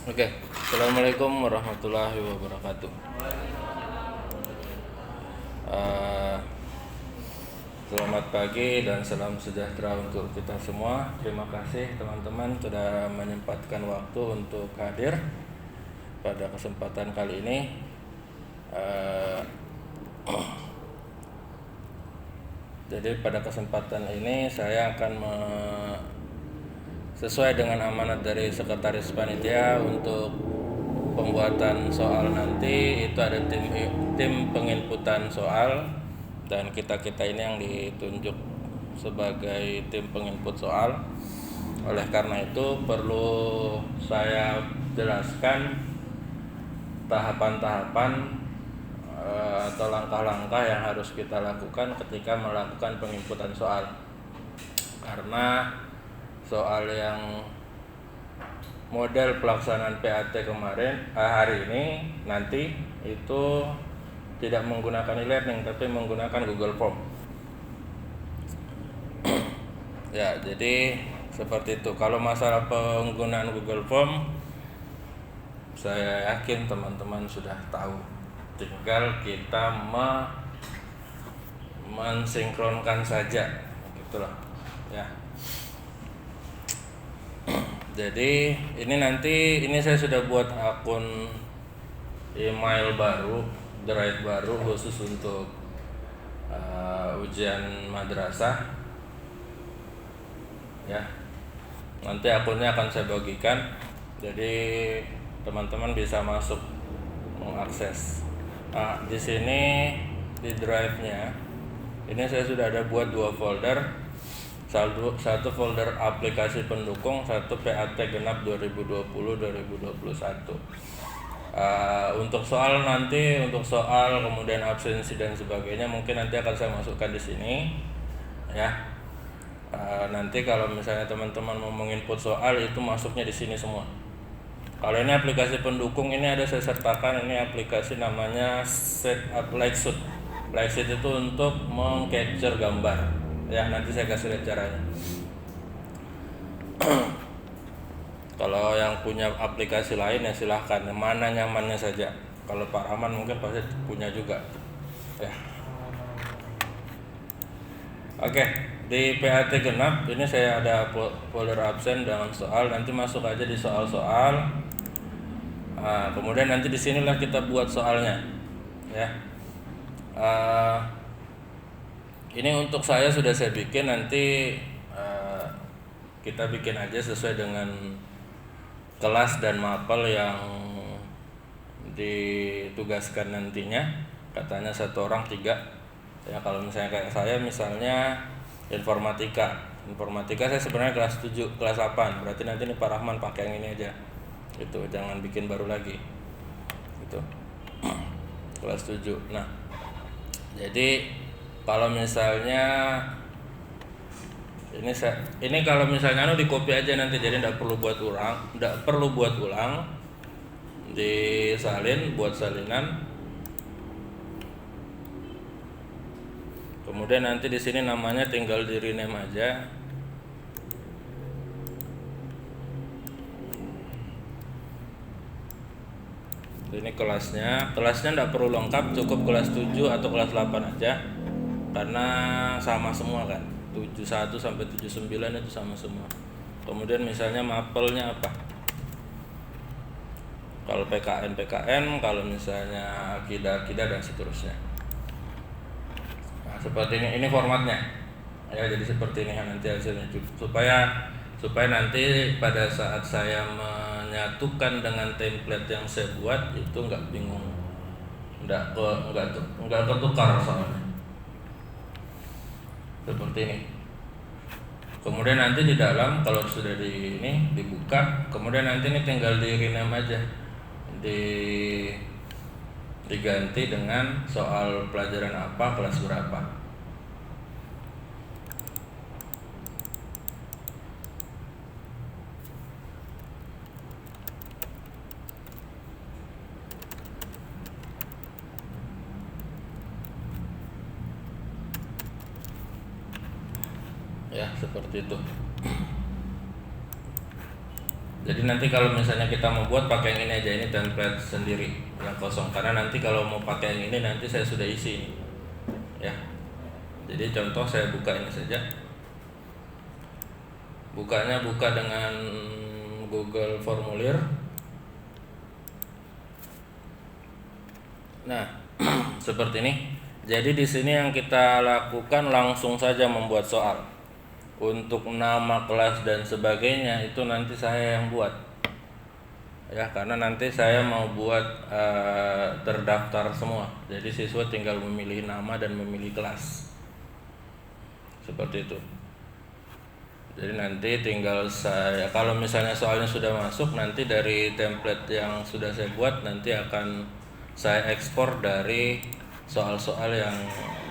Oke, Assalamualaikum warahmatullahi wabarakatuh. Eh, Selamat pagi dan salam sejahtera untuk kita semua. Terima kasih teman-teman sudah menyempatkan waktu untuk hadir pada kesempatan kali ini. Jadi pada kesempatan ini saya akan sesuai dengan amanat dari sekretaris panitia untuk pembuatan soal nanti itu ada tim penginputan soal dan kita ini yang ditunjuk sebagai tim penginput soal. Oleh karena itu perlu saya jelaskan tahapan-tahapan atau langkah-langkah yang harus kita lakukan ketika melakukan penginputan soal, karena soal yang model pelaksanaan PAT kemarin hari ini nanti itu tidak menggunakan e-learning tapi menggunakan Google Form. Ya, jadi seperti itu. Kalau masalah penggunaan Google Form, saya yakin teman-teman sudah tahu. Tinggal kita mensinkronkan saja, gitulah. Ya. Jadi ini saya sudah buat akun email baru, drive baru khusus untuk ujian madrasah. Ya, nanti akunnya akan saya bagikan. Jadi teman-teman bisa masuk mengakses. Di sini di drive-nya ini saya sudah ada buat 2 folder. Satu folder aplikasi pendukung, satu PAT genap 2020-2021. Untuk soal kemudian absensi dan sebagainya mungkin nanti akan saya masukkan di sini, ya. Nanti kalau misalnya teman-teman mau menginput soal itu masuknya di sini semua. Kalau ini aplikasi pendukung, ini ada saya sertakan, ini aplikasi namanya Setup Lightshoot. Lightshoot itu untuk meng-capture gambar. Ya, nanti saya kasih lihat caranya. Kalau yang punya aplikasi lain ya silahkan, mana nyamannya saja. Kalau Pak Rahman mungkin pasti punya juga. Ya. Oke, di PAT genap ini saya ada folder absen dengan soal. Nanti masuk aja di soal-soal. Kemudian nanti di sinilah kita buat soalnya. Ya. Ini untuk saya sudah saya bikin, nanti kita bikin aja sesuai dengan kelas dan mapel yang ditugaskan nantinya. Katanya 1 orang 3. Ya, kalau misalnya kayak saya misalnya informatika saya sebenarnya kelas 7, kelas 8. Berarti nanti nih Pak Rahman pakai yang ini aja. Itu jangan bikin baru lagi. Gitu. Kelas 7. Nah, jadi kalau misalnya ini kalau misalnya di copy aja nanti, jadi tidak perlu buat ulang, disalin, buat salinan. Kemudian nanti di sini namanya tinggal di rename aja. Ini kelasnya tidak perlu lengkap, cukup kelas 7 atau kelas 8 aja. Karena sama semua kan, 71 sampai 79 itu sama semua. Kemudian misalnya mapelnya apa, kalau PKN, kalau misalnya akidah dan seterusnya. Nah, seperti ini formatnya. Ya, jadi seperti ini nanti hasilnya, supaya nanti pada saat saya menyatukan dengan template yang saya buat itu nggak bingung, nggak ketukar soalnya. Seperti ini. Kemudian nanti di dalam kalau sudah dibuka, kemudian nanti ini tinggal di rename aja, diganti dengan soal pelajaran apa, kelas berapa. Ya, seperti itu. Jadi nanti kalau misalnya kita mau buat pakai yang ini aja, ini template sendiri yang kosong. Karena nanti kalau mau pakai yang ini nanti saya sudah isi ini. Ya. Jadi contoh saya buka ini saja. Bukanya buka dengan Google Formulir. Nah, seperti ini. Jadi di sini yang kita lakukan langsung saja membuat soal. Untuk nama kelas dan sebagainya itu nanti saya yang buat. Ya, karena nanti saya mau buat terdaftar semua. Jadi siswa tinggal memilih nama dan memilih kelas. Seperti itu. Jadi nanti tinggal saya, kalau misalnya soalnya sudah masuk, nanti dari template yang sudah saya buat nanti akan saya ekspor dari soal-soal yang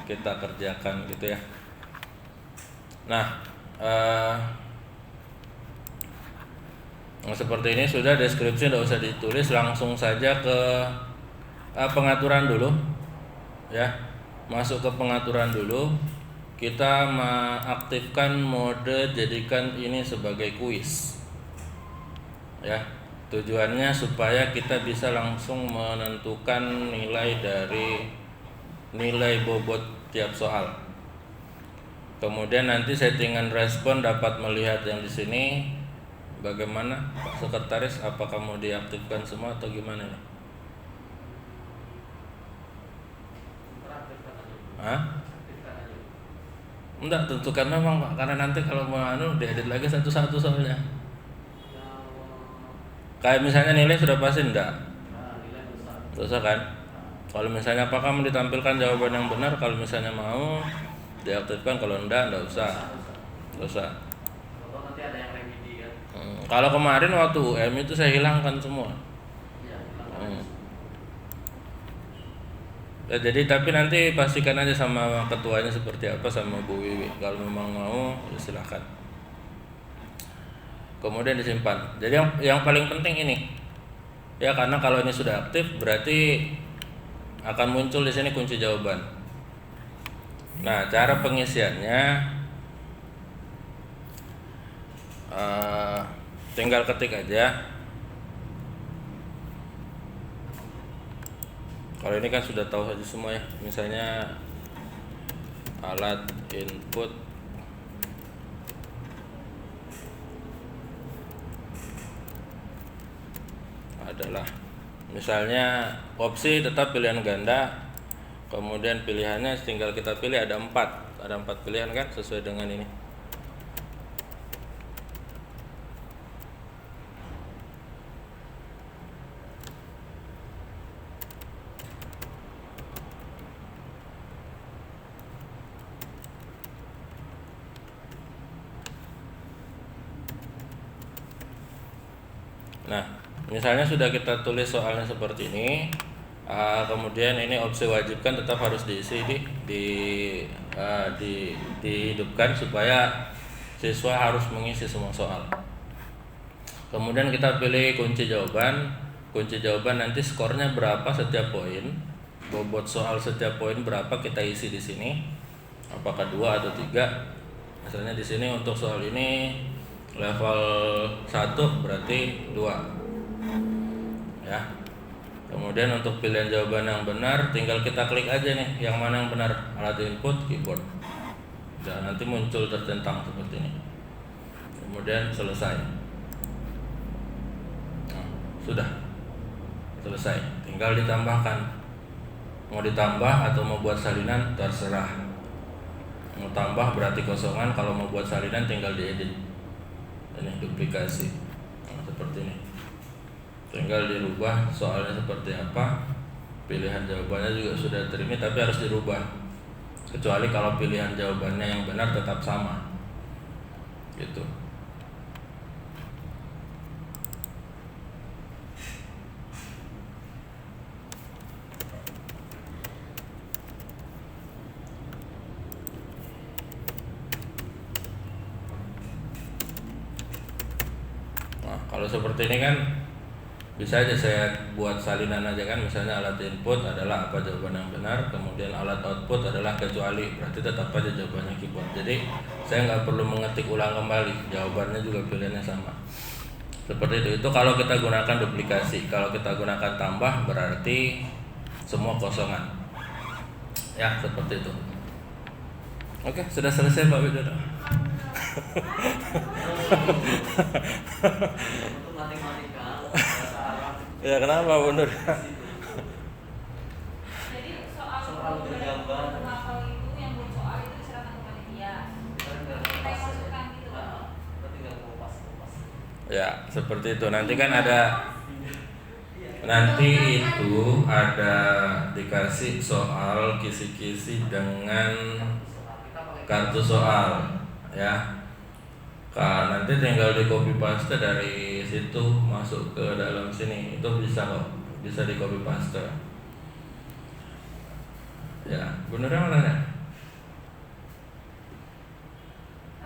kita kerjakan gitu ya. Nah, seperti ini sudah, deskripsi tidak usah ditulis, langsung saja ke pengaturan dulu ya. Masuk ke pengaturan dulu, kita mengaktifkan mode jadikan ini sebagai kuis ya. Tujuannya supaya kita bisa langsung menentukan nilai dari nilai bobot tiap soal. Kemudian nanti settingan respon dapat melihat yang di sini. Bagaimana Pak Sekretaris, apakah mau diaktifkan semua atau gimana? Enggak, tentukan memang Pak, karena nanti kalau mau diedit lagi satu-satu soalnya. Kayak misalnya nilai sudah pasti enggak? Susah kan? Kalau misalnya apakah mau ditampilkan jawaban yang benar, kalau misalnya mau diaktifkan, kalau enggak usah. Enggak usah. Nanti ada yang remedi kan. Kalau kemarin waktu UM itu saya hilangkan semua. Ya, jadi tapi nanti pastikan aja sama ketuanya seperti apa, sama Bu Wiwi. Kalau memang mau ya silakan. Kemudian disimpan. Jadi yang paling penting ini. Ya, karena kalau ini sudah aktif berarti akan muncul di sini kunci jawaban. Nah, cara pengisiannya tinggal ketik aja. Kalau ini kan sudah tahu saja semua ya. Misalnya alat input adalah, misalnya opsi tetap pilihan ganda, kemudian pilihannya tinggal kita pilih, ada 4 pilihan kan sesuai dengan ini. Nah, misalnya sudah kita tulis soalnya seperti ini, kemudian ini opsi wajibkan tetap harus diisi dihidupkan supaya siswa harus mengisi semua soal. Kemudian kita pilih kunci jawaban. Kunci jawaban nanti skornya berapa setiap poin, bobot soal setiap poin berapa kita isi di sini. Apakah 2 atau 3? Misalnya di sini untuk soal ini level 1 berarti 2 ya. Kemudian untuk pilihan jawaban yang benar tinggal kita klik aja nih yang mana yang benar, alat input keyboard. Dan nanti muncul tercentang seperti ini. Kemudian selesai. Nah, sudah selesai, tinggal ditambahkan. Mau ditambah atau mau buat salinan terserah. Mau tambah berarti kosongan, kalau mau buat salinan tinggal diedit. Ini duplikasi. Nah, seperti ini. Tinggal dirubah soalnya seperti apa. Pilihan jawabannya juga sudah terima, tapi harus dirubah. Kecuali kalau pilihan jawabannya yang benar tetap sama. Gitu. Kalau seperti ini kan bisa aja saya buat salinan aja kan, misalnya alat input adalah apa jawaban yang benar, kemudian alat output adalah kecuali, berarti tetap aja jawabannya keyboard. Jadi saya nggak perlu mengetik ulang kembali, jawabannya juga pilihannya sama. Seperti itu. Itu kalau kita gunakan duplikasi. Kalau kita gunakan tambah berarti semua kosongan. Ya, seperti itu. Oke, sudah selesai Pak Widodo. Untuk matematika, bahasa Arab. Ya, kenapa Bu Nur? Jadi soal berjawaban. kalau itu yang buat soal itu diserahkan ke panitia. Kita yang masukkan gitu. Kita tinggal kupas. Ya, seperti itu. Nanti kan nanti itu ada dikasih soal kisi-kisi dengan kartu soal, ya. Nanti tinggal di copy paste dari situ masuk ke dalam sini. Itu bisa kok, bisa di copy paste. Ya, beneran mana?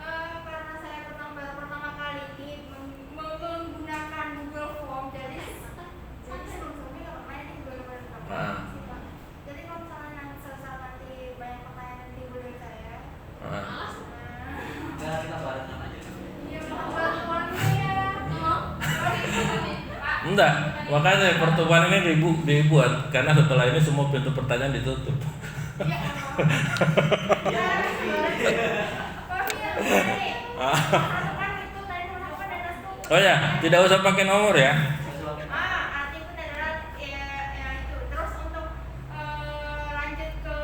Karena saya pertama kali ini menggunakan Google Form, jadi sebelum-sebelumnya nggak pernah ini Google Form. Jadi kalau misalnya sesaat nanti banyak pertanyaan yang timbul dari saya, Enggak, kita barengan aja. ya mohon bantuannya ya. Enggak, makanya pertemuan ini dibuat karena setelah ini semua pintu pertanyaan ditutup. Ya Oh ya, tidak usah pakai nomor ya. arti itu adalah ya itu. Terus untuk lanjut ke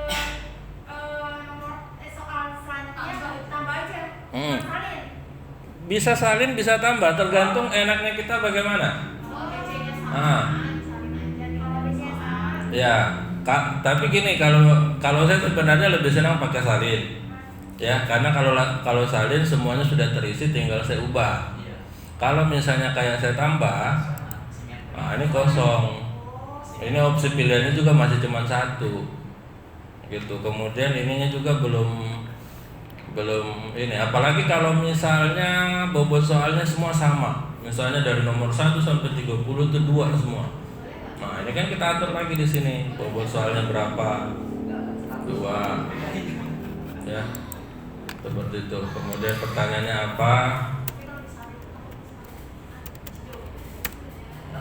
nomor soal selanjutnya tambah aja. Salin. Bisa salin, bisa tambah, tergantung enaknya kita bagaimana. BC-nya sama. Salin aja. Kalau BC-nya sama. Ya, tapi gini, kalau saya sebenarnya lebih senang pakai salin. Ya, karena kalau salin semuanya sudah terisi, tinggal saya ubah. Kalau misalnya kayak saya tambah, nah ini kosong. Ini opsi pilihannya juga masih cuma satu, gitu. Kemudian ininya juga belum ini. Apalagi kalau misalnya bobot soalnya semua sama. Misalnya dari nomor 1 sampai 30 itu 2 semua. Nah, ini kan kita atur lagi di sini. Bobot soalnya berapa? 2. Ya. Seperti itu. Kemudian pertanyaannya apa?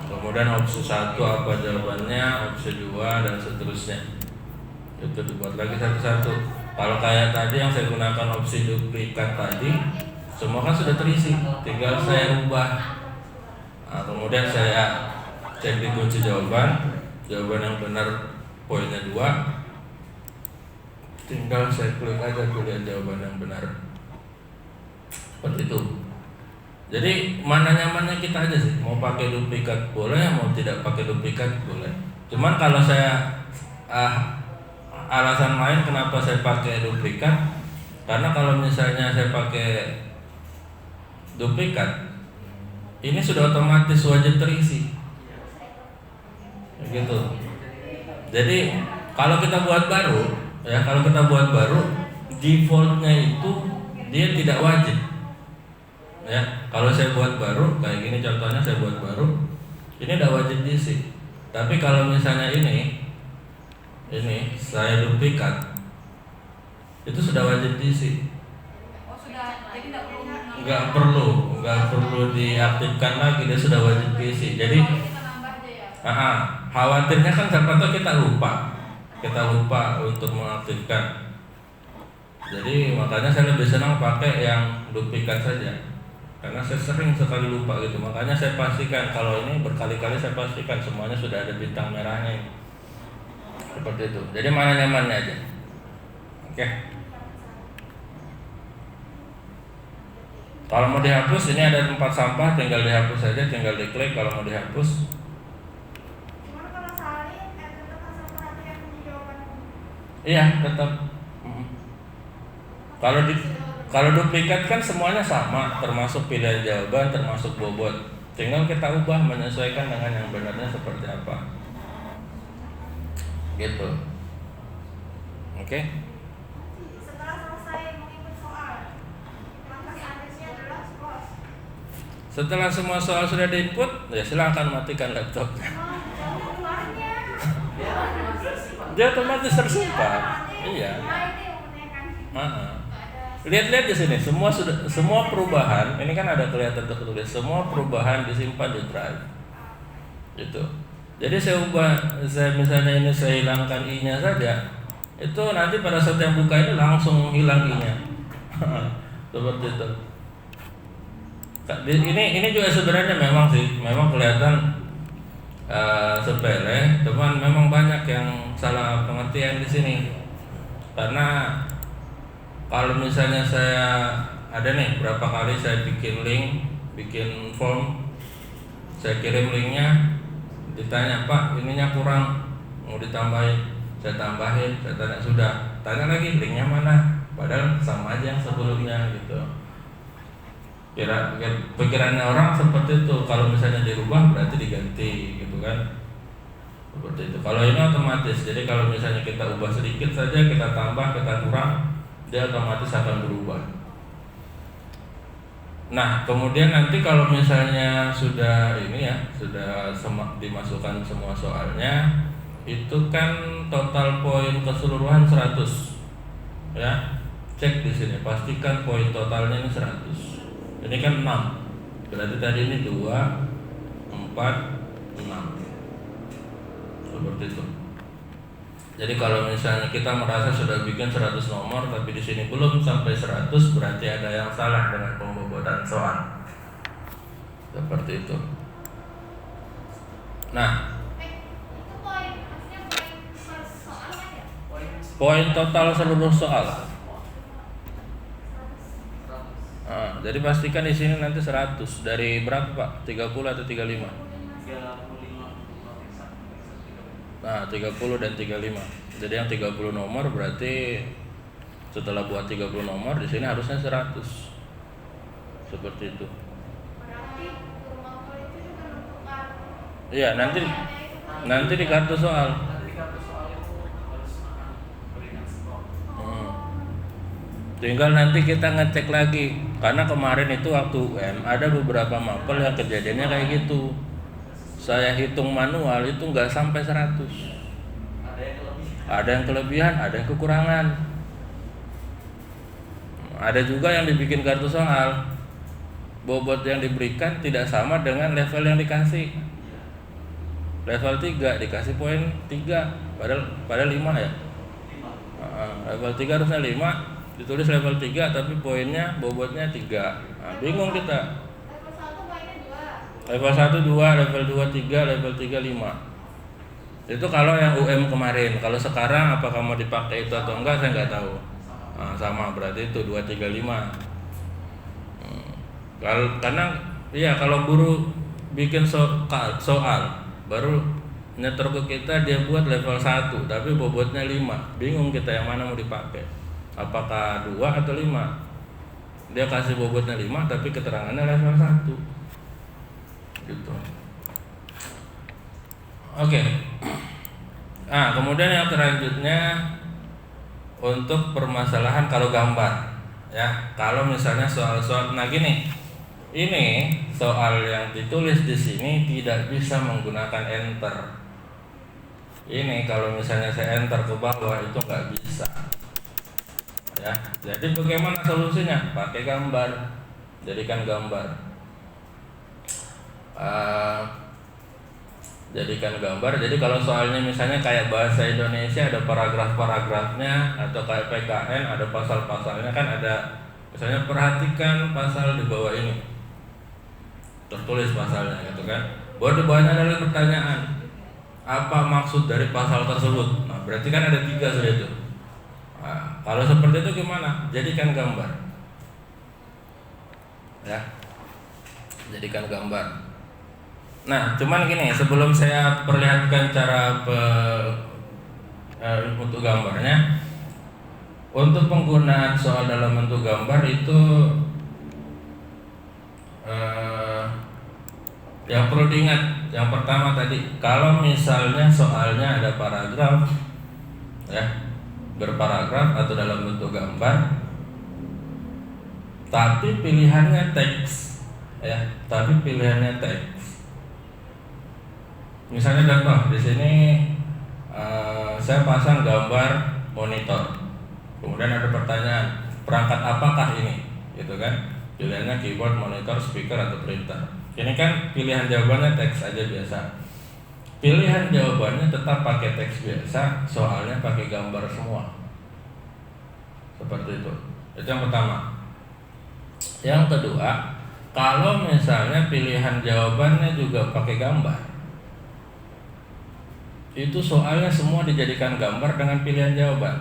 Kemudian opsi 1 apa jawabannya, opsi 2 dan seterusnya. Itu dibuat lagi satu-satu. Kalau kayak tadi yang saya gunakan opsi duplikat tadi, semua kan sudah terisi, tinggal saya ubah. Nah, kemudian saya cek di kunci jawaban yang benar poinnya 2. Tinggal saya klik aja pilihan jawaban yang benar. Seperti itu. Jadi mana nyamannya kita aja sih. Mau pakai duplikat boleh, mau tidak pakai duplikat boleh. Cuman kalau saya alasan lain kenapa saya pakai duplikat, karena kalau misalnya saya pakai duplikat, ini sudah otomatis wajib terisi, gitu. Jadi kalau kita buat baru, defaultnya itu dia tidak wajib. Ya, kalau saya buat baru kayak gini contohnya, saya buat baru, ini tidak wajib diisi. Tapi kalau misalnya ini saya duplikat, itu sudah wajib diisi. Oh sudah, jadi Nggak perlu diaktifkan lagi, dia sudah wajib diisi. Jadi kita nambah aja ya. khawatirnya kan siapa tahu kita lupa untuk mengaktifkan. Jadi makanya saya lebih senang pakai yang duplikat saja. Karena saya sering sekali lupa gitu. Makanya saya pastikan kalau ini berkali-kali saya pastikan semuanya sudah ada bintang merahnya. Seperti itu. Jadi mana nyamannya aja. Oke. Kalau mau dihapus, ini ada tempat sampah, tinggal dihapus saja, tinggal diklik kalau mau dihapus. Cuman kalau salin, tetap harus perhatikan kunci jawaban. Iya, tetap. Kalau duplikat kan semuanya sama, termasuk pilihan jawaban, termasuk bobot. Tinggal kita ubah menyesuaikan dengan yang benarnya seperti apa. Gitu. Oke. Setelah selesai mengikut soal, langkah selanjutnya adalah close. Setelah semua soal sudah diinput, ya silakan matikan laptopnya. Jauh keluarnya. Dia otomatis tersimpan. Iya. Nah, itu yang menanyakan. Lihat-lihat di sini, semua perubahan ini kan ada kelihatan tertulis, semua perubahan disimpan di drive. Gitu. Jadi saya misalnya ini saya hilangkan i-nya saja, itu nanti pada saat yang buka ini langsung hilang i-nya. Seperti itu. Ini juga sebenarnya memang kelihatan sepele, teman, memang banyak yang salah pengertian di sini. Karena kalau misalnya saya ada nih berapa kali saya bikin form, saya kirim linknya, ditanya Pak ininya kurang, mau ditambahin, saya tambahin, saya tanya sudah, tanya lagi linknya mana, padahal sama aja yang sebelumnya gitu. Pikirannya orang seperti itu, kalau misalnya dirubah berarti diganti gitu kan, seperti itu. Kalau ini otomatis, jadi kalau misalnya kita ubah sedikit saja, kita tambah, kita kurang, dia otomatis akan berubah. Nah, kemudian nanti kalau misalnya sudah dimasukkan semua soalnya, itu kan total poin keseluruhan 100. Ya. Cek di sini, pastikan poin totalnya ini 100. Ini kan 6. Berarti tadi ini 2, 4, 6. Seperti itu. Jadi kalau misalnya kita merasa sudah bikin 100 nomor tapi di sini belum sampai 100, berarti ada yang salah dengan pembobotan soal. Seperti itu. Nah, itu poin, maksudnya poin per soal kan ya? poin total seluruh soal. Nah, jadi pastikan di sini nanti 100 dari berapa Pak? 30 atau 35? 35. Nah, 30 dan 35. Jadi yang 30 nomor berarti setelah buat 30 nomor di sini harusnya 100. Seperti itu. Berarti rumah poin itu juga menentukan. Iya, nanti di kartu soal. Nanti kartu soal itu harus berikan skor. Tinggal nanti kita ngecek lagi. Karena kemarin itu waktu UN ada beberapa mapel yang kejadiannya kayak gitu. Saya hitung manual itu nggak sampai 100. Ada yang kelebihan, ada yang kekurangan. Ada juga yang dibikin kartu soal, bobot yang diberikan tidak sama dengan level yang dikasih. Level 3 dikasih poin 3, padahal 5 ya. Level 3 harusnya 5, ditulis level 3 tapi poinnya bobotnya 3. Bingung kita. Level 1 poinnya 2. Level 1 2, level 2 3, level 3 5. Itu kalau yang UM kemarin. Kalau sekarang apakah mau dipakai itu atau enggak saya nggak tahu. Sama berarti itu 2 3 5. Kalau guru bikin soal baru nyetor ke kita, dia buat level 1 tapi bobotnya 5. Bingung kita yang mana mau dipakai. Apakah 2 atau 5? Dia kasih bobotnya 5 tapi keterangannya level 1. Gitu. Oke. Nah, kemudian yang selanjutnya untuk permasalahan kalau gambar, ya. Kalau misalnya soal-soal, nah gini, ini soal yang ditulis di sini tidak bisa menggunakan enter. Ini kalau misalnya saya enter ke bawah itu nggak bisa. Ya, jadi bagaimana solusinya? Pakai gambar, jadikan gambar. Jadikan gambar. Jadi kalau soalnya misalnya kayak bahasa Indonesia ada paragraf-paragrafnya, atau kayak PKN ada pasal-pasalnya, kan ada misalnya perhatikan pasal di bawah ini, tertulis pasalnya gitu kan. Buat di bawahnya adalah pertanyaan, apa maksud dari pasal tersebut? Nah, berarti kan ada 3 sudah itu. Nah, kalau seperti itu gimana? Jadikan gambar. Ya. Jadikan gambar. Nah, cuman gini, sebelum saya perlihatkan cara untuk gambarnya, untuk penggunaan soal dalam bentuk gambar itu yang perlu diingat, yang pertama tadi, kalau misalnya soalnya ada paragraf, ya, berparagraf atau dalam bentuk gambar, tapi pilihannya teks, ya, tapi pilihannya teks. Misalnya contoh di sini saya pasang gambar monitor, kemudian ada pertanyaan, perangkat apakah ini, gitu kan? Pilihannya keyboard, monitor, speaker, atau printer. Ini kan pilihan jawabannya teks aja biasa. Pilihan jawabannya tetap pakai teks biasa, soalnya pakai gambar semua. Seperti itu. Itu yang pertama. Yang kedua, kalau misalnya pilihan jawabannya juga pakai gambar, itu soalnya semua dijadikan gambar dengan pilihan jawaban.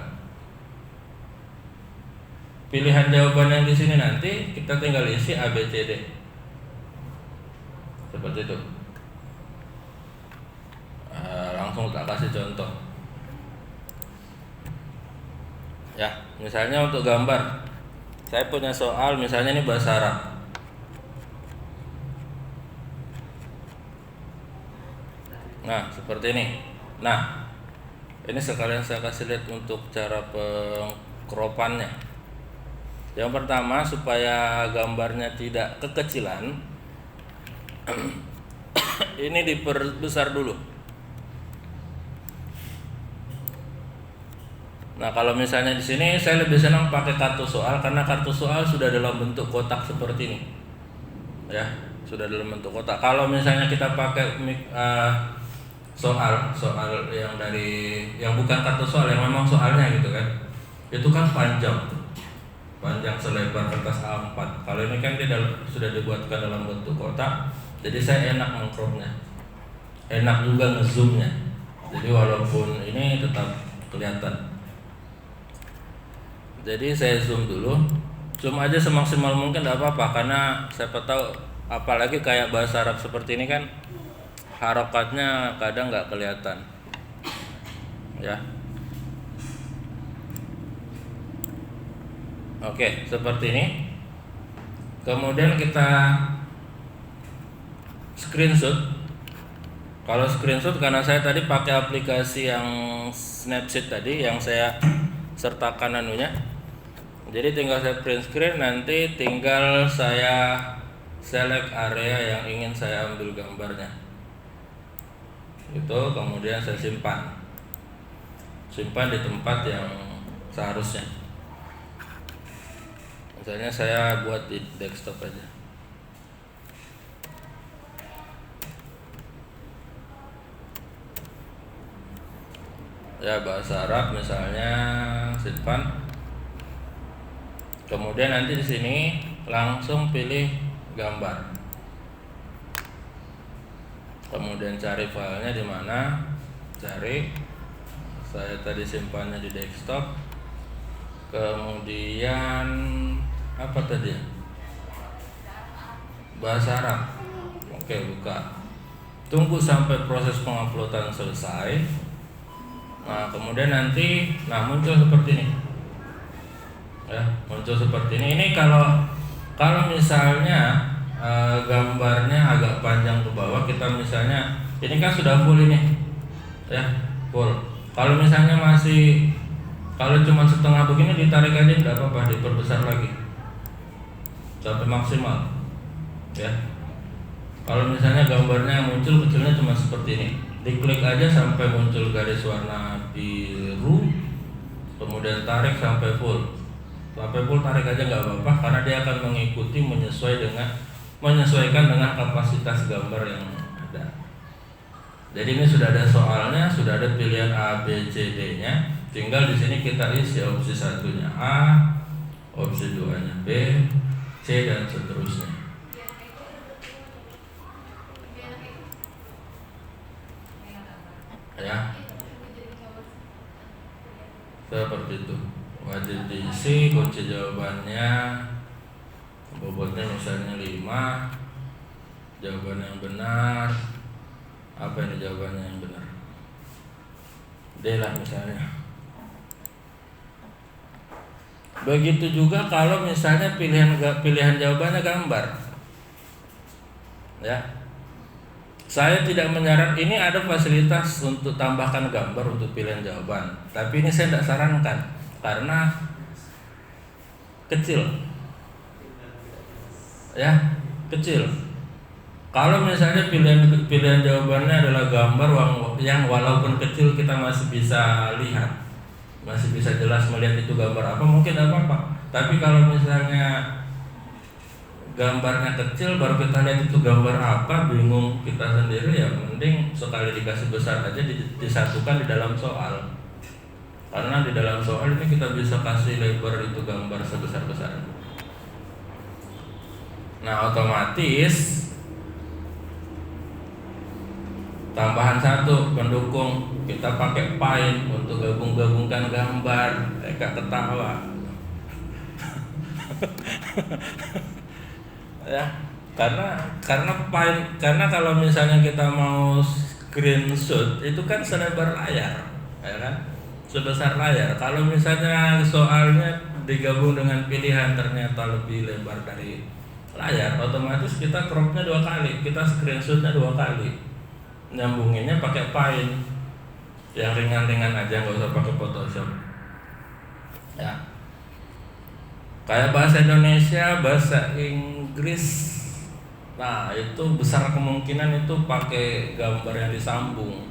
Pilihan jawaban yang di sini nanti kita tinggal isi A, B, C, D. Seperti itu. Langsung tak kasih contoh. Ya, misalnya untuk gambar, saya punya soal, misalnya ini bahasa Arab. Nah, seperti ini. Nah, ini sekalian saya kasih lihat untuk cara pengkropannya. Yang pertama, supaya gambarnya tidak kekecilan, ini diperbesar dulu. Nah, kalau misalnya di sini saya lebih senang pakai kartu soal karena kartu soal sudah dalam bentuk kotak seperti ini. Ya, sudah dalam bentuk kotak. Kalau misalnya kita pakai soal yang bukan kartu soal, yang memang soalnya gitu kan, itu kan panjang selebar kertas A4. Kalau ini kan dia sudah dibuatkan dalam bentuk kotak, jadi saya enak mengcropnya, enak juga ngezoomnya. Jadi walaupun ini tetap kelihatan. Jadi saya zoom dulu, zoom aja semaksimal mungkin, tidak apa-apa, karena siapa tahu, apalagi kayak bahasa Arab seperti ini kan, harokatnya kadang nggak kelihatan, ya. Oke, seperti ini. Kemudian kita screenshot. Kalau screenshot, karena saya tadi pakai aplikasi yang Snapseed tadi, yang saya sertakan anunya. Jadi tinggal saya print screen, nanti tinggal saya select area yang ingin saya ambil gambarnya. Itu kemudian saya simpan di tempat yang seharusnya. Misalnya saya buat di desktop aja. Ya, bahasa Arab misalnya, simpan. Kemudian nanti di sini langsung pilih gambar. Kemudian cari filenya di mana? Cari. Saya tadi simpannya di desktop. Kemudian apa tadi? Bahasa Arab. Oke, buka. Tunggu sampai proses penguploadan selesai. Nah, kemudian nanti muncul seperti ini. Ya, muncul seperti ini. Ini kalau misalnya gambarnya agak panjang ke bawah, kita misalnya ini kan sudah full ini. Ya, full. Kalau misalnya kalau cuma setengah begini, ditarik aja, tidak apa-apa, diperbesar lagi sampai maksimal. Ya. Kalau misalnya gambarnya yang muncul kecilnya cuma seperti ini, diklik aja sampai muncul garis warna biru, kemudian tarik sampai full. Sampai full tarik aja nggak apa-apa, karena dia akan mengikuti menyesuaikan dengan kapasitas gambar yang ada. Jadi ini sudah ada soalnya, sudah ada pilihan A, B, C, D-nya. Tinggal di sini kita isi opsi 1-nya A, opsi 2-nya B, C, dan seterusnya. Ya, seperti itu. Wajib diisi kunci jawabannya, bobotnya misalnya 5, jawaban yang benar. Apa ini jawabannya yang benar? D lah misalnya. Begitu juga kalau misalnya pilihan jawabannya gambar. Ya. Saya tidak menyarankan, ini ada fasilitas untuk tambahkan gambar untuk pilihan jawaban, tapi ini saya tidak sarankan karena kecil. Ya, kecil. Kalau misalnya pilihan jawabannya adalah gambar yang walaupun kecil kita masih bisa lihat, masih bisa jelas melihat itu gambar apa, mungkin apa-apa. Tapi kalau misalnya gambarnya kecil baru kita lihat itu gambar apa, bingung kita sendiri, ya mending sekali dikasih besar aja disatukan di dalam soal. Karena di dalam soal ini kita bisa kasih lebar itu gambar sebesar-besarnya. Nah, otomatis tambahan satu pendukung, kita pakai Paint untuk gabung-gabungkan gambar. Eka ketawa. Ya, karena Paint, karena kalau misalnya kita mau screenshot itu kan selebar layar, ya kan, sebesar layar. Kalau misalnya soalnya digabung dengan pilihan ternyata lebih lebar dari layar, otomatis kita cropnya 2 kali, kita screenshotnya 2 kali, nyambunginnya pakai Paint yang ringan-ringan aja, nggak usah pakai Photoshop. Ya. Kayak bahasa Indonesia, bahasa Inggris, nah itu besar kemungkinan itu pakai gambar yang disambung,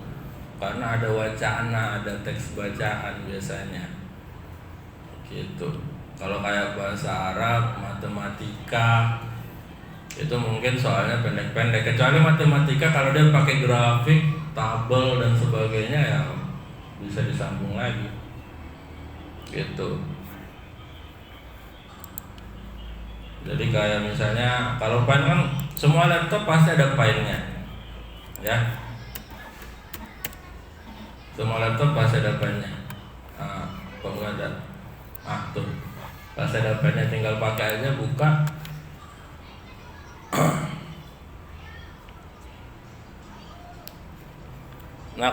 karena ada wacana, ada teks bacaan biasanya, gitu. Kalau kayak bahasa Arab, matematika, itu mungkin soalnya pendek-pendek. Kecuali matematika kalau dia pakai grafik, tabel dan sebagainya, ya bisa disambung lagi, gitu. Jadi kayak misalnya kalau Paint kan semua laptop pasti ada Paint-nya, ya. Semua laptop pasti ada Paint-nya. Nah, kok nggak ada? Tuh, pasti ada Paint-nya, tinggal pakai aja, buka. Nah,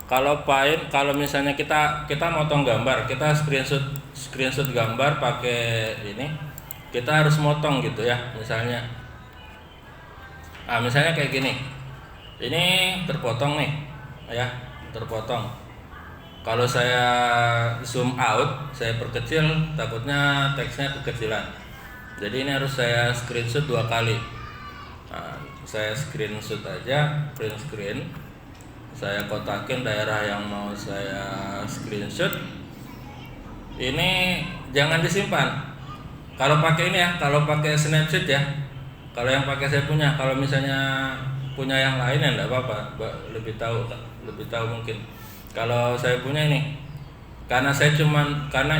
kalau Paint, kalau misalnya kita motong gambar, kita screenshot gambar pakai ini. Kita harus motong gitu ya, misalnya kayak gini, ini terpotong nih, ya, terpotong. Kalau saya zoom out, saya perkecil, takutnya teksnya kekecilan. Jadi ini harus saya screenshot 2 kali. Nah, saya screenshot aja, print screen, saya kotakin daerah yang mau saya screenshot. Ini jangan disimpan. Kalau pakai ini ya, kalau pakai Snapseed ya, kalau yang pakai saya punya, kalau misalnya punya yang lain ya enggak apa-apa, lebih tahu mungkin. Kalau saya punya ini, karena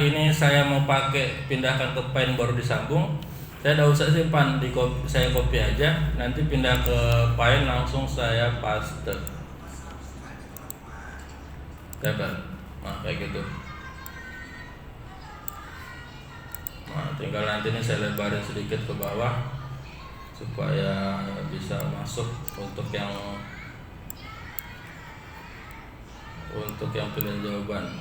ini saya mau pakai pindahkan ke Paint baru disambung, saya enggak usah simpan, saya copy aja, nanti pindah ke Paint langsung saya paste. Nah, kayak gitu. Nah, tinggal nanti ini saya lebarin sedikit ke bawah supaya bisa masuk untuk yang pilihan jawaban.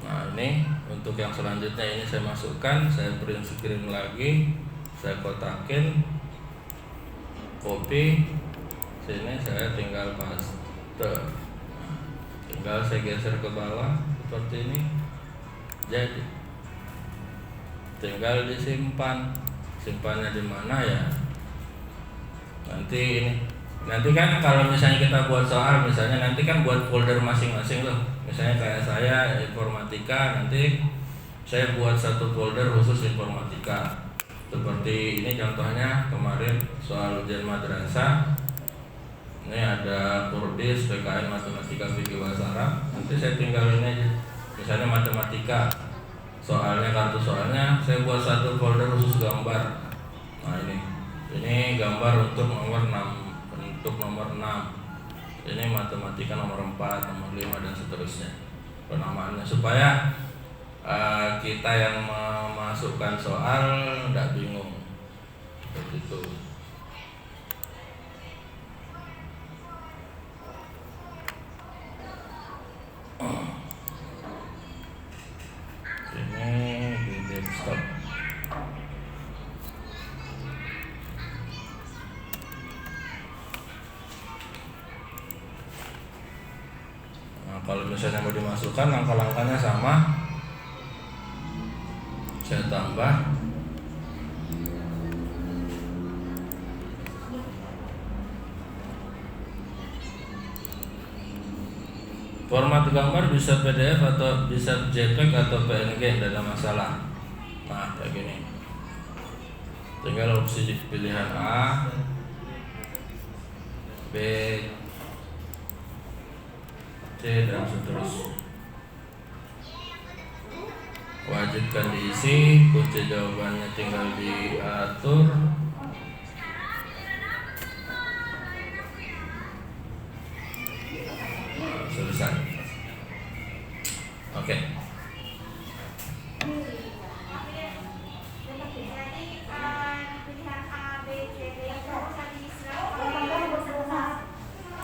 Nah, ini untuk yang selanjutnya ini saya masukkan, saya print screen lagi, saya kotakin, copy, sini saya tinggal paste. Tinggal saya geser ke bawah seperti ini. Jadi tinggal disimpan, simpannya di mana ya? Nanti kan kalau misalnya kita buat soal, misalnya nanti kan buat folder masing-masing loh. Misalnya kayak saya informatika, nanti saya buat satu folder khusus informatika. Seperti ini contohnya kemarin soal ujian madrasah. Ini ada Kurdis, PKN, matematika, fikih bahasa Arab. Nanti saya tinggal ini aja. Misalnya matematika, soalnya kartu soalnya saya buat satu folder khusus gambar. Nah, ini gambar untuk nomor 6, ini matematika nomor 4, nomor 5 dan seterusnya penamaannya, supaya kita yang memasukkan soal tidak bingung begitu. Ini di desktop. Nah, kalau misalnya mau dimasukkan, langkah-langkahnya sama. Saya tambah. Format gambar bisa PDF atau bisa JPEG atau PNG, tidak ada masalah. Nah, kayak gini. Tinggal opsi pilihan A, B, C dan seterusnya. Wajibkan diisi, kunci jawabannya tinggal diatur. Selesai. Oke.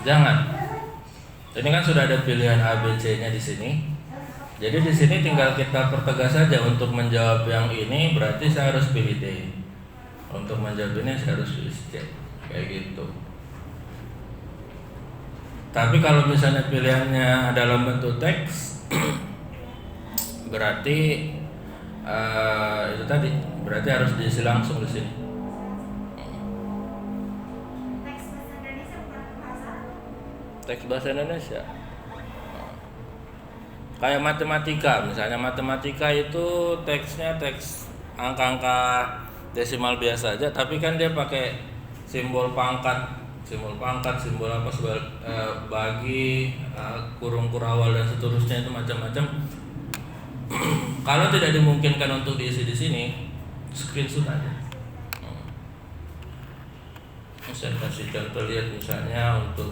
Jangan. Ini kan sudah ada pilihan A, B, C-nya di sini. Jadi di sini tinggal kita pertegas saja untuk menjawab yang ini berarti saya harus pilih D. Untuk menjawab ini saya harus pilih C. Kayak gitu. Tapi kalau misalnya pilihannya dalam bentuk teks, berarti itu tadi, berarti harus diisi langsung di sini. Teks bahasa Indonesia. Kayak matematika, misalnya matematika itu teksnya teks angka-angka desimal biasa aja, tapi kan dia pakai simbol pangkat, simbol apa bagi, kurung kurawal dan seterusnya, itu macam-macam. Kalau tidak dimungkinkan untuk diisi di sini, screenshot aja. Saya kasih contoh, lihat misalnya untuk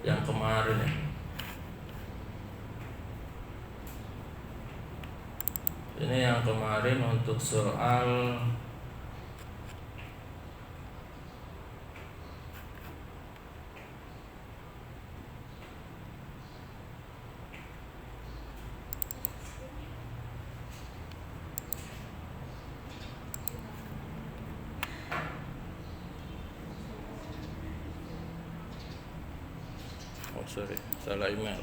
yang kemarin ya. Ini yang kemarin untuk soal salah email.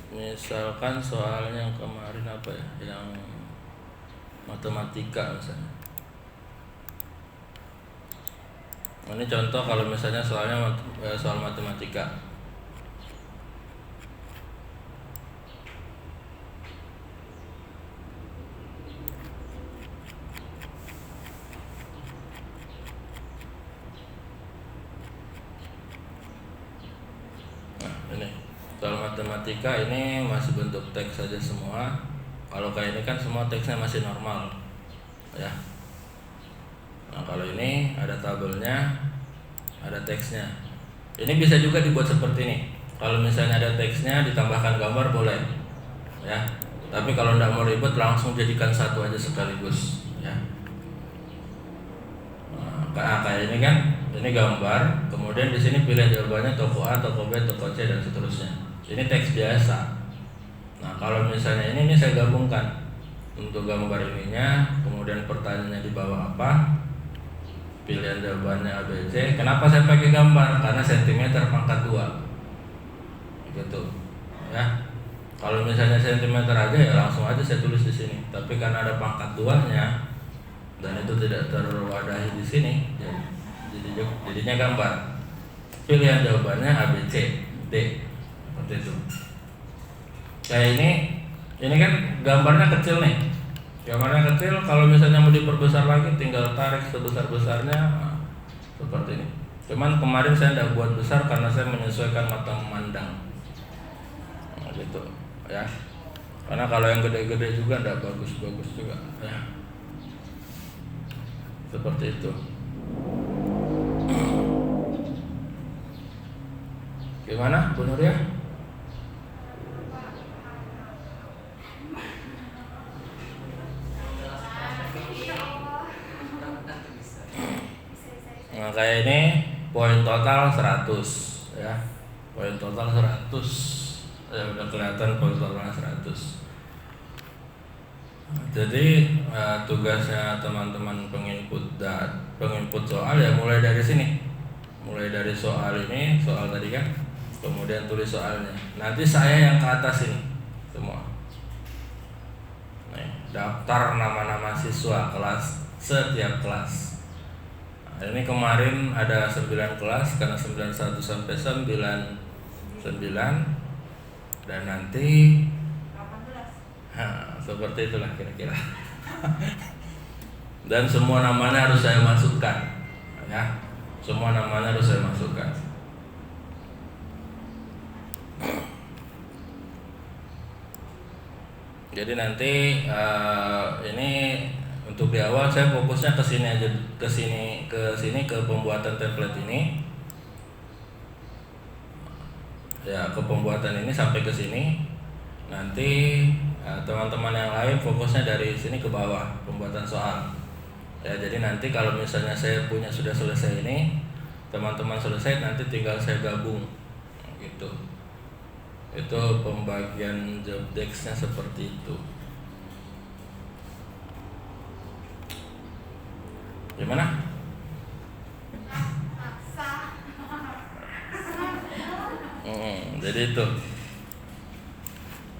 Misalkan soalnya yang kemarin apa ya, yang matematika misalnya. Ini contoh kalau misalnya soalnya soal matematika. Soal matematika ini masih bentuk teks saja semua. Kalau kayak ini kan semua teksnya masih normal, ya. Nah kalau ini ada tabelnya, ada teksnya. Ini bisa juga dibuat seperti ini. Kalau misalnya ada teksnya ditambahkan gambar boleh, ya. Tapi kalau tidak mau ribet langsung jadikan satu aja sekaligus, ya. Nah, kayak ini kan, ini gambar. Kemudian di sini pilih jawabannya toko A, toko B, toko C dan seterusnya. Ini teks biasa. Nah kalau misalnya ini saya gabungkan untuk gambar ininya, kemudian pertanyaannya di bawah apa, pilihan jawabannya A, B, C. Kenapa saya pakai gambar? Karena sentimeter pangkat 2, gitu, ya. Kalau misalnya sentimeter aja ya langsung aja saya tulis di sini. Tapi karena ada pangkat 2-nya dan itu tidak terwadahi di sini, jadinya gambar. Pilihan jawabannya A, B, C, D. Seperti itu. Kayak ini kan gambarnya kecil nih. Gambarnya kecil, kalau misalnya mau diperbesar lagi tinggal tarik sebesar-besarnya, nah, seperti ini. Cuman kemarin saya tidak buat besar karena saya menyesuaikan mata memandang. Nah, gitu, ya. Karena kalau yang gede-gede juga tidak bagus-bagus juga, ya. Seperti itu. Gimana, Bu Nur ya? Nah, kayak ini poin total 100, ya. Poin total 100. Ya udah kelihatan poin totalnya 100. Jadi tugasnya teman-teman penginput soal ya mulai dari sini. Mulai dari soal ini, soal tadi kan. Kemudian tulis soalnya. Nanti saya yang ke atas ini semua. Nih. daftar nama-nama siswa kelas setiap kelas. Nah, ini kemarin ada 9 kelas karena 91 sampai 99 dan nanti 18. seperti itulah kira-kira. Dan semua namanya harus saya masukkan, ya. Semua namanya harus saya masukkan. Jadi nanti ini untuk di awal saya fokusnya ke sini aja, ke sini ke pembuatan template ini. Ya, ke pembuatan ini sampai ke sini. Nanti teman-teman yang lain fokusnya dari sini ke bawah pembuatan soal. Ya, jadi nanti kalau misalnya saya punya sudah selesai ini, teman-teman selesai, nanti tinggal saya gabung, gitu. Itu pembagian job desk-nya seperti itu. Gimana? Jadi itu.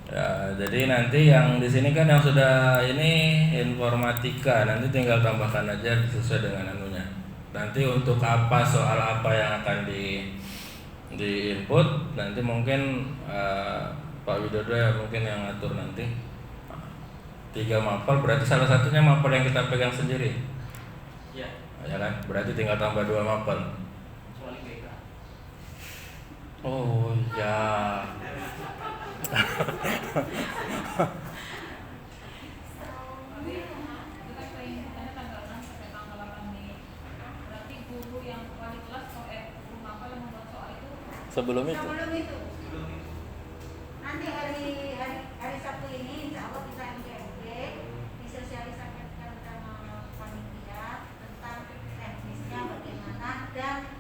Ya, jadi nanti yang di sini kan yang sudah ini informatika, nanti tinggal tambahkan aja sesuai dengan anunya. Nanti untuk apa soal apa yang akan di input nanti mungkin Pak Widodo ya mungkin yang ngatur nanti. 3 mapel berarti salah satunya mapel yang kita pegang sendiri. Iya. Ya kan? Berarti tinggal tambah 2 mapel. Kecuali BK. Oh ya. Tapi kita keinginannya tanggal 6 sampai tanggal 8 Mei. Berarti guru yang wali kelas guru mapel yang membuat soal itu Sebelum itu. Sebelum itu. Nanti hari Sabtu ini insya Allah bisa MGMG disosialisasikan sama panitia tentang teknisnya bagaimana dan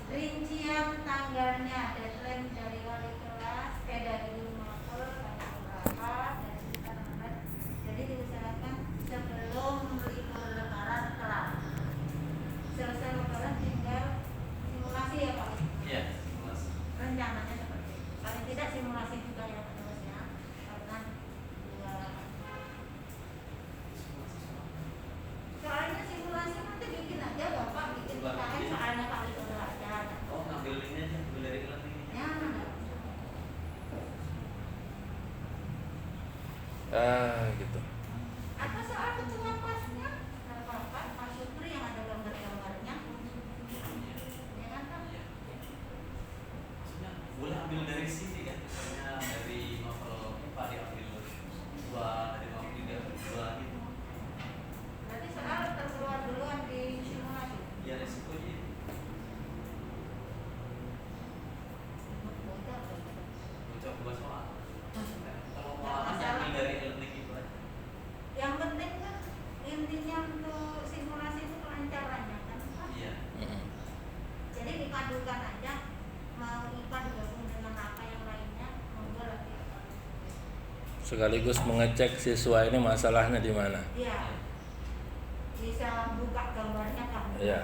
rincian tanggalnya, deadline dari wali kelas, dari mapel tanggal berapa dan sekitar. Jadi diusahakan sebelum libur lebaran kelar. Selesai lebaran tinggal simulasi ya Pak. Iya, simulasi. Rencananya seperti itu. Paling tidak simulasi juga ya penulisnya karena soalnya simulasi nanti bikin aja Bapak bikin KM soalnya kali itu aja. Oh, ngambil linknya aja, ngambil dari linknya. Ya, Gitu. apa soal ketua pasnya? Bapak Pak Supri yang ada gambar-gambarnya. Ya kan Pak? Iya. Maksudnya boleh ambil dari sini kan? Misalnya dari novel IPA diambil 2, dari novel 3 2 gitu. Berarti soal terkeluar duluan di simulasi. Ya resikonya itu. Bocor 2 soal. Kalau mau ambil dari link itu aja. Yang penting kan intinya untuk simulasi itu kelancarannya kan Pak? Iya. Jadi dipadukan aja mau IPA digabung dengan apa yang lainnya monggo lagi. Sekaligus mengecek siswa ini masalahnya di mana. Iya. Bisa buka gambarnya kan? Iya.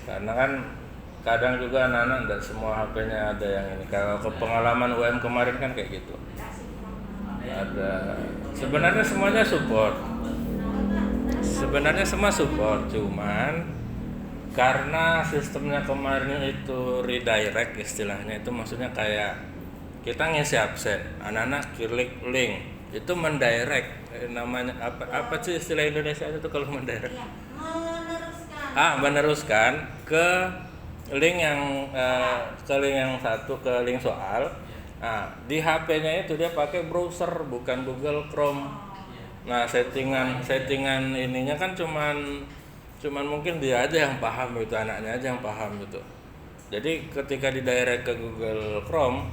Karena kan kadang juga anak-anak tidak semua HP-nya ada yang ini. Kalau ke pengalaman UM kemarin kan kayak gitu. Ada. Sebenarnya semuanya support. Sebenarnya semua support, cuman karena sistemnya kemarin itu redirect istilahnya itu maksudnya kayak kita ngisi absen, anak-anak klik link itu mendirect namanya apa sih istilah Indonesia itu kalau mendirect? Iya, meneruskan. Meneruskan ke link yang satu ke link soal. Nah, di HP-nya itu dia pakai browser bukan Google Chrome. Nah, settingan ininya kan cuman mungkin dia aja yang paham itu, anaknya aja yang paham gitu. Jadi ketika di direct ke Google Chrome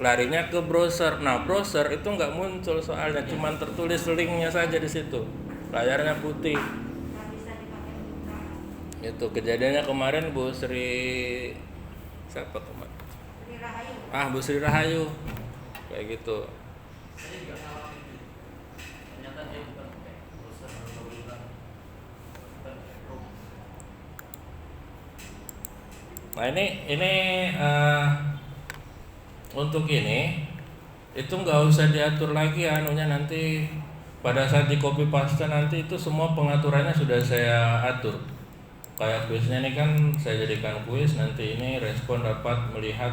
larinya ke browser. Nah, browser itu nggak muncul soalnya, cuman tertulis linknya saja di situ. Layarnya putih. Nggak bisa dipakai buka. Itu kejadiannya kemarin Bu Sri siapa kemarin? Sri Rahayu. Bu Sri Rahayu. Kayak gitu. Saya juga ngalamin itu. Ternyata dia bukan pakai browser atau bukan pakai Chrome. Nah, ini untuk ini itu nggak usah diatur lagi anunya, nanti pada saat di copy paste nanti itu semua pengaturannya sudah saya atur. Kayak kuisnya ini kan saya jadikan kuis, nanti ini respon dapat melihat,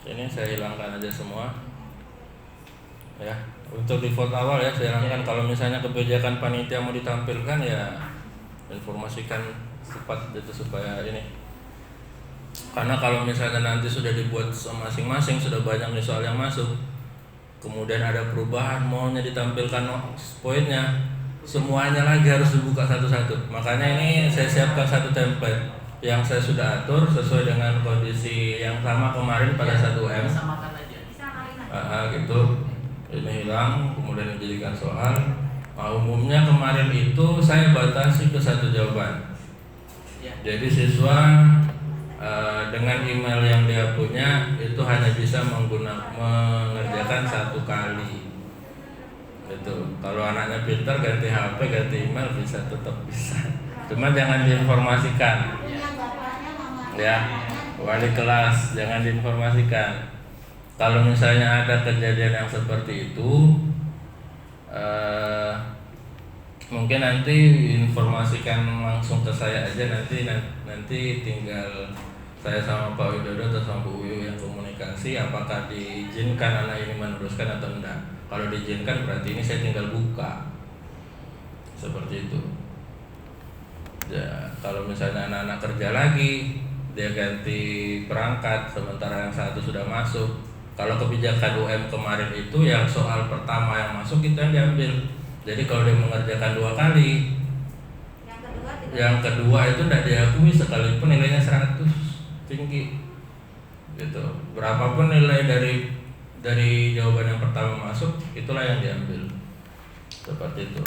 ini saya hilangkan aja semua ya. Untuk default awal ya saya hilangkan. Kalau misalnya kebijakan panitia mau ditampilkan ya informasikan cepat gitu supaya ini, karena kalau misalnya nanti sudah dibuat masing-masing, sudah banyak nih soal yang masuk, kemudian ada perubahan maunya ditampilkan poinnya, semuanya lagi harus dibuka satu-satu. Makanya ini saya siapkan satu template yang saya sudah atur sesuai dengan kondisi yang sama kemarin pada 1M. Samakan aja. Gitu. Ini hilang, kemudian dijadikan soal. Nah, umumnya kemarin itu saya batasi ke satu jawaban. Ya. Jadi siswa dengan email yang dia punya itu hanya bisa mengerjakan satu kali. Itu kalau anaknya pintar ganti HP, ganti email bisa, tetap bisa. Cuma jangan diinformasikan. Ya, wali kelas jangan diinformasikan. Kalau misalnya ada kejadian yang seperti itu, mungkin nanti informasikan langsung ke saya aja, nanti tinggal saya sama Pak Widodo atau sama Bu Wiyu yang komunikasi apakah diizinkan anak ini meneruskan atau enggak. Kalau diizinkan berarti ini saya tinggal buka, seperti itu ya. Kalau misalnya anak-anak kerja lagi, dia ganti perangkat sementara yang satu sudah masuk. Kalau kebijakan UM kemarin itu yang soal pertama yang masuk itu yang diambil. Jadi kalau dia mengerjakan 2 kali, yang kedua itu tidak diakui sekalipun nilainya 100 tinggi gitu. Berapapun nilai dari jawaban yang pertama masuk, itulah yang diambil, seperti itu.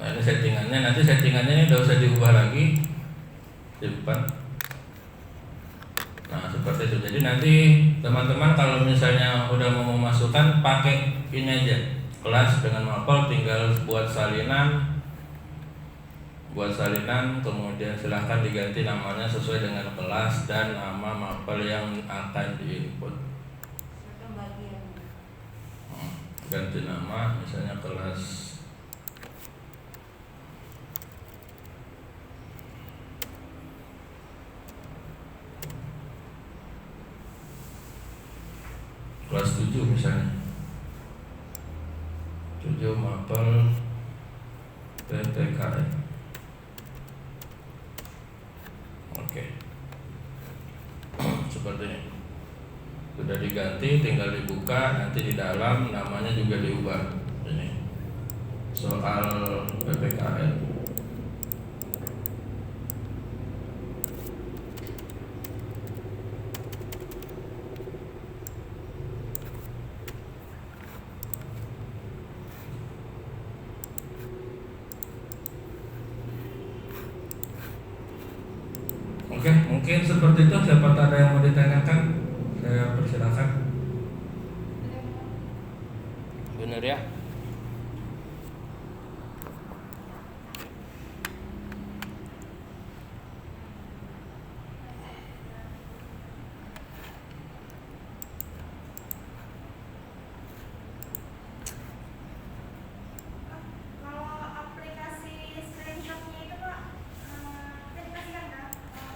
Nah ini settingannya, nanti settingannya ini udah usah diubah lagi, simpan. Nah seperti itu. Jadi nanti teman-teman kalau misalnya udah mau memasukkan, pakai ini aja, kelas dengan mapel, tinggal buat salinan, kemudian silahkan diganti namanya sesuai dengan kelas dan nama mapel yang akan diinput. Ganti nama, misalnya kelas kelas 7 misalnya, 7 mapel PTKN. Oke. Seperti ini. Sudah diganti, tinggal dibuka, nanti di dalam namanya juga diubah. Ini soal PPKN. Oke, mungkin seperti itu. Siapa ada yang mau ditanyakan, saya persilakan. Benar ya?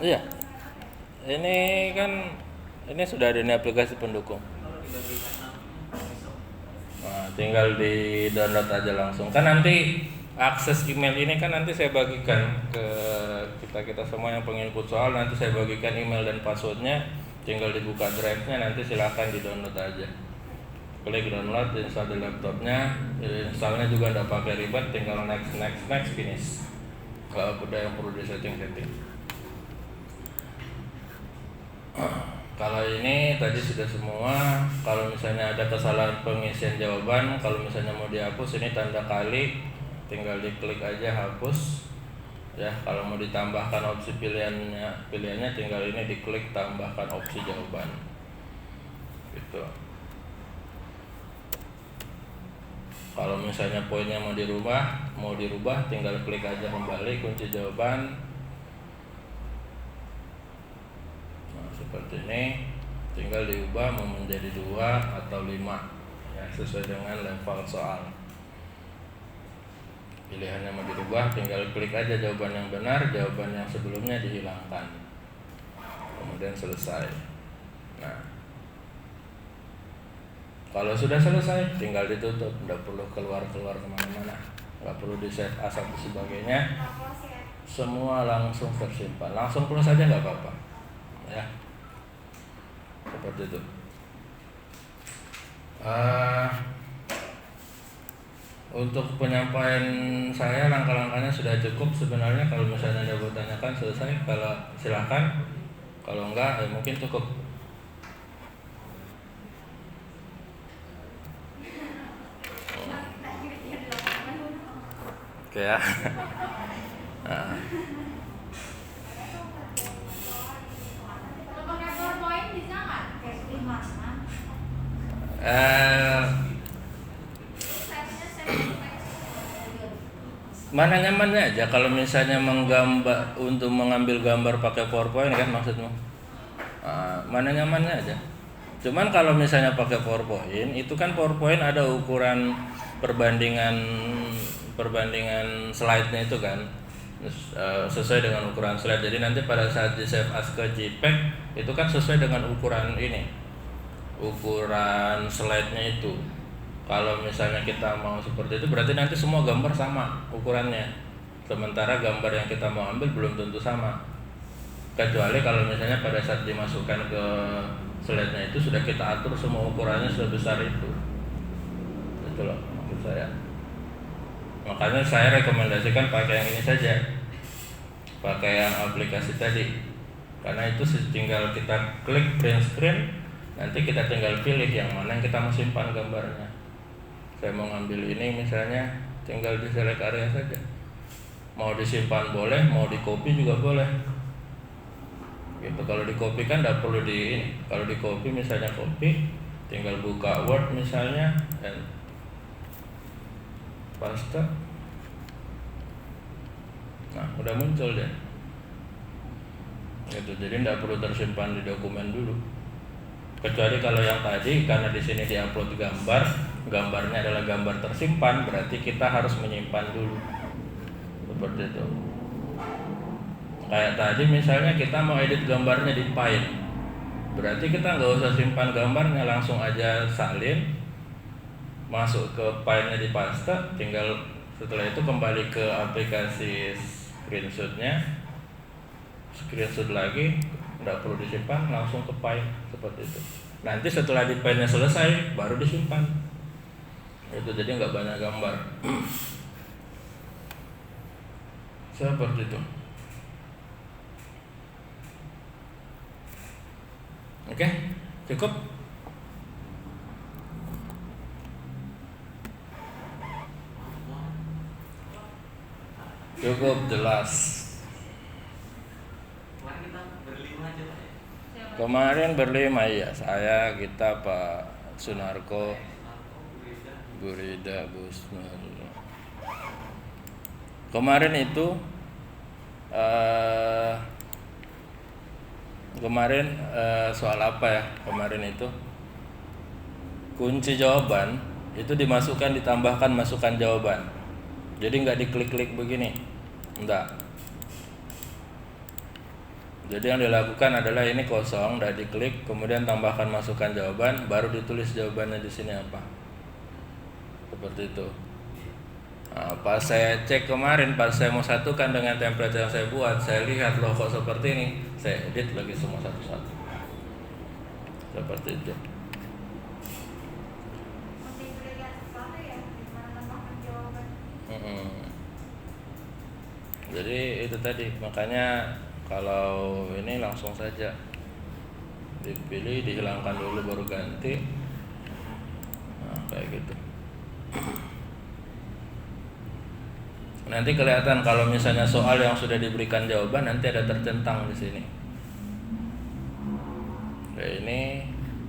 Iya. Ini kan sudah ada nih aplikasi pendukung. Nah, tinggal di download aja langsung. Kan nanti akses email ini kan nanti saya bagikan ke kita semua yang penginput soal. Nanti saya bagikan email dan passwordnya. Tinggal dibuka drive-nya, nanti silahkan di download aja. Klik download, install di laptopnya. Installnya juga tidak pakai ribet, tinggal next finish. Kalau udah yang perlu di setting. Kalau ini tadi sudah semua. Kalau misalnya ada kesalahan pengisian jawaban, kalau misalnya mau dihapus, ini tanda kali, tinggal diklik aja hapus. Ya, kalau mau ditambahkan opsi pilihannya tinggal ini diklik tambahkan opsi jawaban. Gitu. Kalau misalnya poinnya mau dirubah, tinggal klik aja kembali kunci jawaban. Seperti ini. tinggal diubah mau menjadi 2 atau 5 ya, sesuai dengan level soal. Pilihannya mau dirubah, tinggal klik aja jawaban yang benar, jawaban yang sebelumnya dihilangkan, kemudian selesai. Nah, kalau sudah selesai tinggal ditutup, tidak perlu keluar kemana-mana, nggak perlu di save as dan sebagainya, semua langsung tersimpan, langsung close saja nggak apa-apa ya, seperti itu. Untuk penyampaian saya langkah-langkahnya sudah cukup sebenarnya. Kalau misalnya ada bertanyakan selesai, kalau silakan, kalau enggak ya mungkin cukup. Oke ya. Nah. Kalau pakai PowerPoint bisa nggak? Kayak di mana? Mana nyamannya aja. Kalau misalnya menggambar, untuk mengambil gambar pakai PowerPoint kan maksudmu? Mana nyamannya aja. Cuman kalau misalnya pakai PowerPoint, itu kan PowerPoint ada ukuran perbandingan slide-nya itu kan, sesuai dengan ukuran slide. Jadi nanti pada saat di save as ke JPEG itu kan sesuai dengan ukuran slide-nya itu. Kalau misalnya kita mau seperti itu, berarti nanti semua gambar sama ukurannya. Sementara gambar yang kita mau ambil belum tentu sama. Kecuali kalau misalnya pada saat dimasukkan ke slide-nya itu sudah kita atur semua ukurannya sebesar itu. Itu loh maksud saya. Makanya saya rekomendasikan pakai yang ini saja. Pakai yang aplikasi tadi. Karena itu tinggal kita klik print screen, nanti kita tinggal pilih yang mana yang kita mau simpan gambarnya. Saya mau ngambil ini misalnya, tinggal di select area saja. Mau disimpan boleh, mau di copy juga boleh. Gitu. Kalau di copy kan tidak perlu kalau di copy misalnya copy, tinggal buka Word misalnya dan paste. Nah, udah muncul deh. Gitu. Jadi tidak perlu tersimpan di dokumen dulu. Kecuali kalau yang tadi, karena di sini diupload gambarnya adalah gambar tersimpan, berarti kita harus menyimpan dulu. Seperti itu. Kayak tadi misalnya kita mau edit gambarnya di file, berarti kita nggak usah simpan gambarnya, langsung aja salin, masuk ke filenya di paste, tinggal setelah itu kembali ke aplikasi screenshot lagi, nggak perlu disimpan, langsung ke file seperti itu. Nanti setelah di filenya selesai baru disimpan. Itu jadi nggak banyak gambar. Seperti itu. Oke, cukup. Cukup jelas. Kemarin kita berlima aja Pak ya. Siapa? Kemarin berlima ya, saya, kita, Pak Sunarko, Bu Rida, Bu Snul. Kemarin itu soal apa ya? Kemarin itu kunci jawaban itu dimasukkan, ditambahkan masukan jawaban. Jadi nggak diklik-klik begini, enggak. Jadi yang dilakukan adalah ini kosong, udah diklik, kemudian tambahkan masukan jawaban, baru ditulis jawabannya di sini apa. Seperti itu. Nah, pas saya cek kemarin, pas saya mau satukan dengan template yang saya buat, saya lihat loh kok seperti ini, saya edit lagi semua satu-satu. Seperti itu. Mesti belajar sesuatu ya, gimana tambahkan jawaban. Jadi itu tadi, makanya kalau ini langsung saja dipilih, dihilangkan dulu baru ganti. Nah, kayak gitu. Nanti kelihatan kalau misalnya soal yang sudah diberikan jawaban nanti ada tercentang di sini.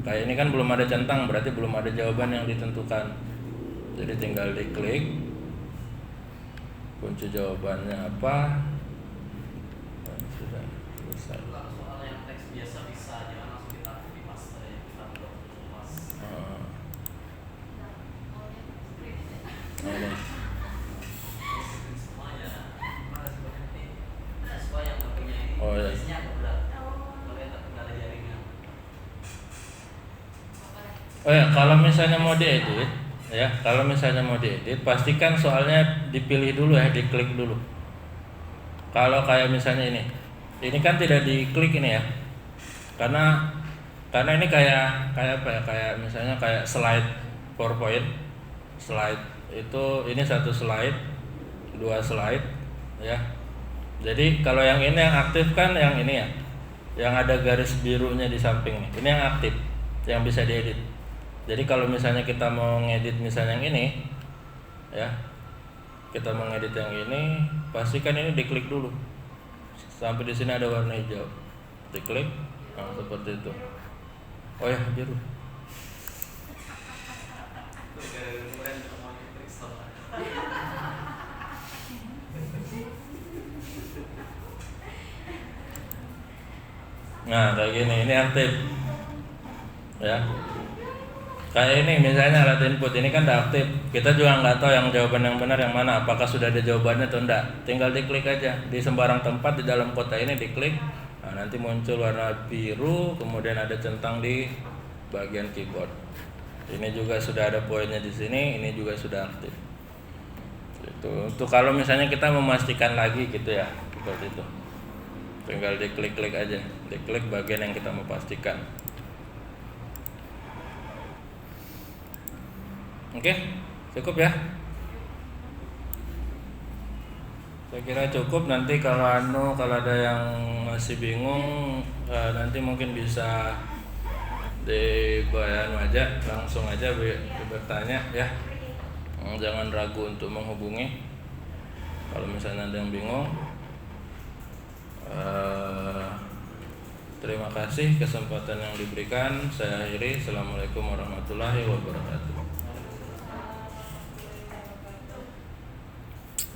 Kayak ini kan belum ada centang, berarti belum ada jawaban yang ditentukan. Jadi tinggal diklik kunci jawabannya apa. Dan sudah selesai. Kalau soal yang teks biasa bisa, jangan langsung kita copy paste. Oh ya, kalau misalnya mau diedit, ya, kalau misalnya mau diedit, pastikan soalnya dipilih dulu ya, diklik dulu. Kalau kayak misalnya ini kan tidak diklik ini ya, karena ini kayak apa ya, kayak misalnya kayak slide PowerPoint, slide itu ini satu slide, dua slide, ya. Jadi kalau yang ini yang aktif kan yang ini ya, yang ada garis birunya di samping nih, ini yang aktif, yang bisa diedit. Jadi kalau misalnya kita mau ngedit misalnya yang ini, ya, kita mau ngedit yang ini, pastikan ini diklik dulu. Sampai di sini ada warna hijau, diklik, nah seperti itu. Oh ya, biru. Kemudian mau diperiksa. Nah kayak gini, ini aktif, ya. Kayak ini misalnya alat input ini kan udah aktif. Kita juga nggak tahu yang jawaban yang benar yang mana. Apakah sudah ada jawabannya atau enggak. Tinggal diklik aja di sembarang tempat di dalam kotak ini diklik. Nah, nanti muncul warna biru, kemudian ada centang di bagian keyboard. Ini juga sudah ada poinnya di sini. Ini juga sudah aktif. Itu untuk kalau misalnya kita memastikan lagi gitu ya, seperti itu. Tinggal diklik-klik aja, diklik bagian yang kita mau pastikan. Oke, cukup ya. Saya kira cukup. Nanti kalau ada yang masih bingung, nanti mungkin bisa dibayar aja, langsung aja bertanya ya. Jangan ragu untuk menghubungi. Kalau misalnya ada yang bingung. Terima kasih kesempatan yang diberikan. Saya akhiri. Assalamualaikum warahmatullahi wabarakatuh.